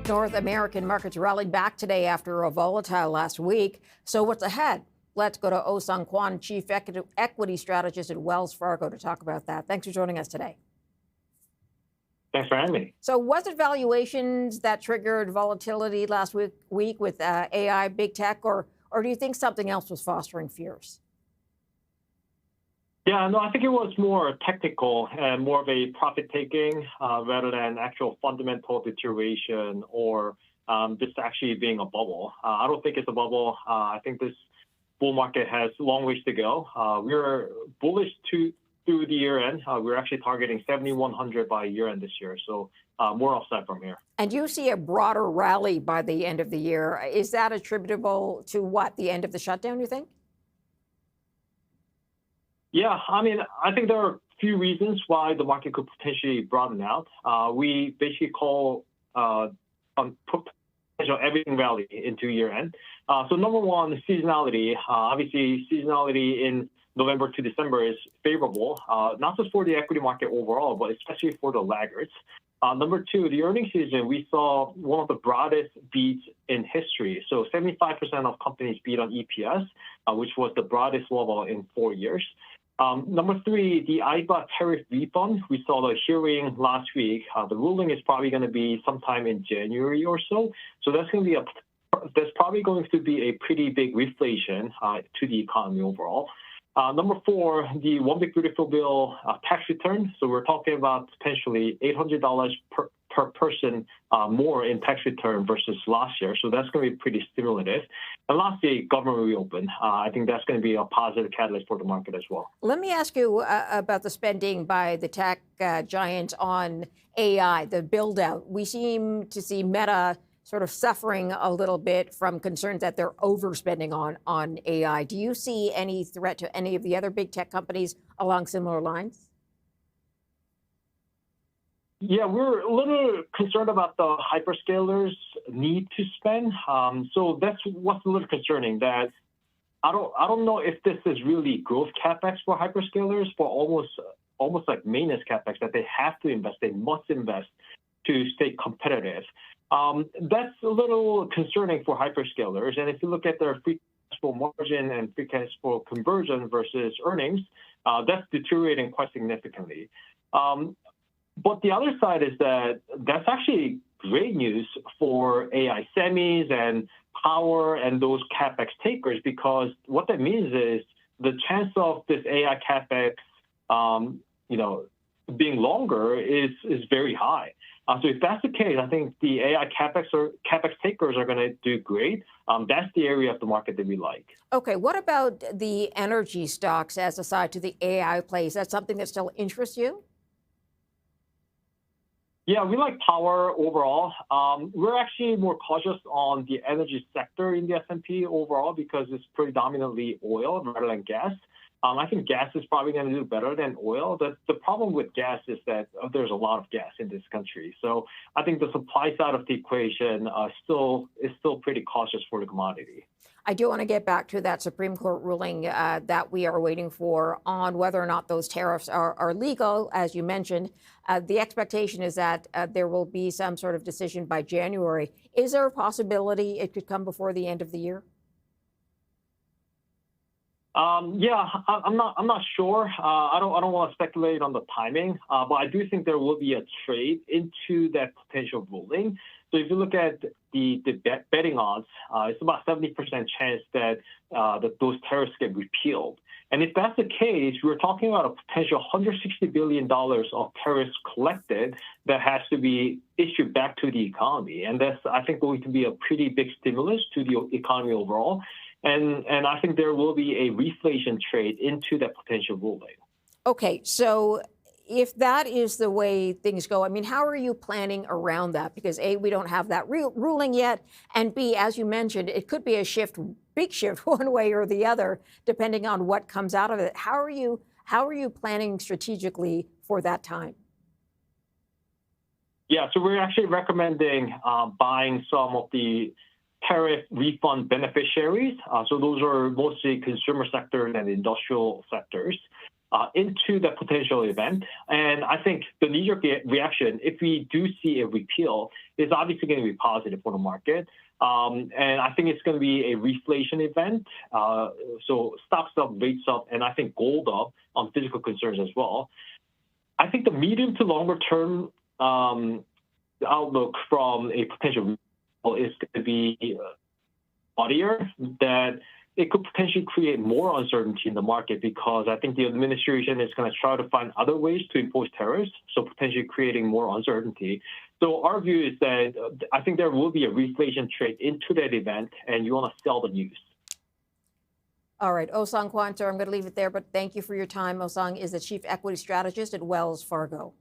North American markets rallied back today after a volatile last week. So what's ahead? Let's go to Ohsung Kwon, Chief Equity Strategist at Wells Fargo, to talk about that. Thanks for joining us today. Thanks for having me. So was it valuations that triggered volatility last week with AI, big tech, or do you think something else was fostering fears? Yeah, no, I think it was more technical and more of a profit-taking rather than actual fundamental deterioration or this actually being a bubble. I don't think it's a bubble. I think this bull market has long ways to go. We're bullish through the year end. We're actually targeting 7,100 by year end this year. So more upside from here. And you see a broader rally by the end of the year. Is that attributable to what? The end of the shutdown, you think? Yeah, I mean, I think there are a few reasons why the market could potentially broaden out. We basically call potential everything rally into year end. So number one, seasonality. Obviously, seasonality in November to December is favorable, not just for the equity market overall, but especially for the laggards. Number two, the earnings season, we saw one of the broadest beats in history. So 75% of companies beat on EPS, which was the broadest level in 4 years. Number three, the IEEPA tariff refund. We saw the hearing last week. The ruling is probably going to be sometime in January or so. So that's probably going to be a pretty big reflation to the economy overall. Number four, the One Big Beautiful Bill tax return. So we're talking about potentially $800 per person more in tax return versus last year. So that's going to be pretty stimulative. And lastly, government reopen. I think that's going to be a positive catalyst for the market as well. Let me ask you about the spending by the tech giants on AI, the build out. We seem to see Meta sort of suffering a little bit from concerns that they're overspending on AI. Do you see any threat to any of the other big tech companies along similar lines? Yeah, we're a little concerned about the hyperscalers' need to spend. So that's what's a little concerning. That I don't know if this is really growth capex for hyperscalers, but almost like maintenance capex that they have to invest, they must invest to stay competitive. That's a little concerning for hyperscalers. And if you look at their free cash flow margin and free cash flow conversion versus earnings, that's deteriorating quite significantly. But the other side is that that's actually great news for AI semis and power and those capex takers, because what that means is the chance of this AI capex, being longer is very high. So if that's the case, I think the AI capex takers are going to do great. That's the area of the market that we like. Okay, what about the energy stocks as a side to the AI plays? Is that something that still interests you? Yeah, we like power overall. We're actually more cautious on the energy sector in the S&P overall because it's predominantly oil rather than gas. I think gas is probably going to do better than oil. The problem with gas is that there's a lot of gas in this country. So I think the supply side of the equation is still pretty cautious for the commodity. I do want to get back to that Supreme Court ruling that we are waiting for on whether or not those tariffs are legal, as you mentioned. The expectation is that there will be some sort of decision by January. Is there a possibility it could come before the end of the year? Yeah, I'm not sure. I don't want to speculate on the timing, but I do think there will be a trade into that potential ruling. So if you look at the betting odds, it's about 70% chance that those tariffs get repealed. And if that's the case, we're talking about a potential $160 billion of tariffs collected that has to be issued back to the economy. And that's, I think, going to be a pretty big stimulus to the economy overall. And I think there will be a reflation trade into that potential ruling. Okay, so if that is the way things go, I mean, how are you planning around that? Because A, we don't have that ruling yet, and B, as you mentioned, it could be a big shift one way or the other, depending on what comes out of it. How are you planning strategically for that time? Yeah, so we're actually recommending buying some of the tariff refund beneficiaries. So those are mostly consumer sectors and industrial sectors. into the potential event. And I think the knee-jerk reaction, if we do see a repeal, is obviously going to be positive for the market. And I think it's going to be a reflation event. So stocks up, rates up, and I think gold up on physical concerns as well. I think the medium to longer term outlook from a potential repeal is going to be muddier, that it could potentially create more uncertainty in the market, because I think the administration is going to try to find other ways to impose tariffs, so potentially creating more uncertainty. So our view is that I think there will be a reflation trade into that event, and you want to sell the news. All right, Ohsung Kwon, I'm going to leave it there, but thank you for your time. Ohsung is the chief equity strategist at Wells Fargo.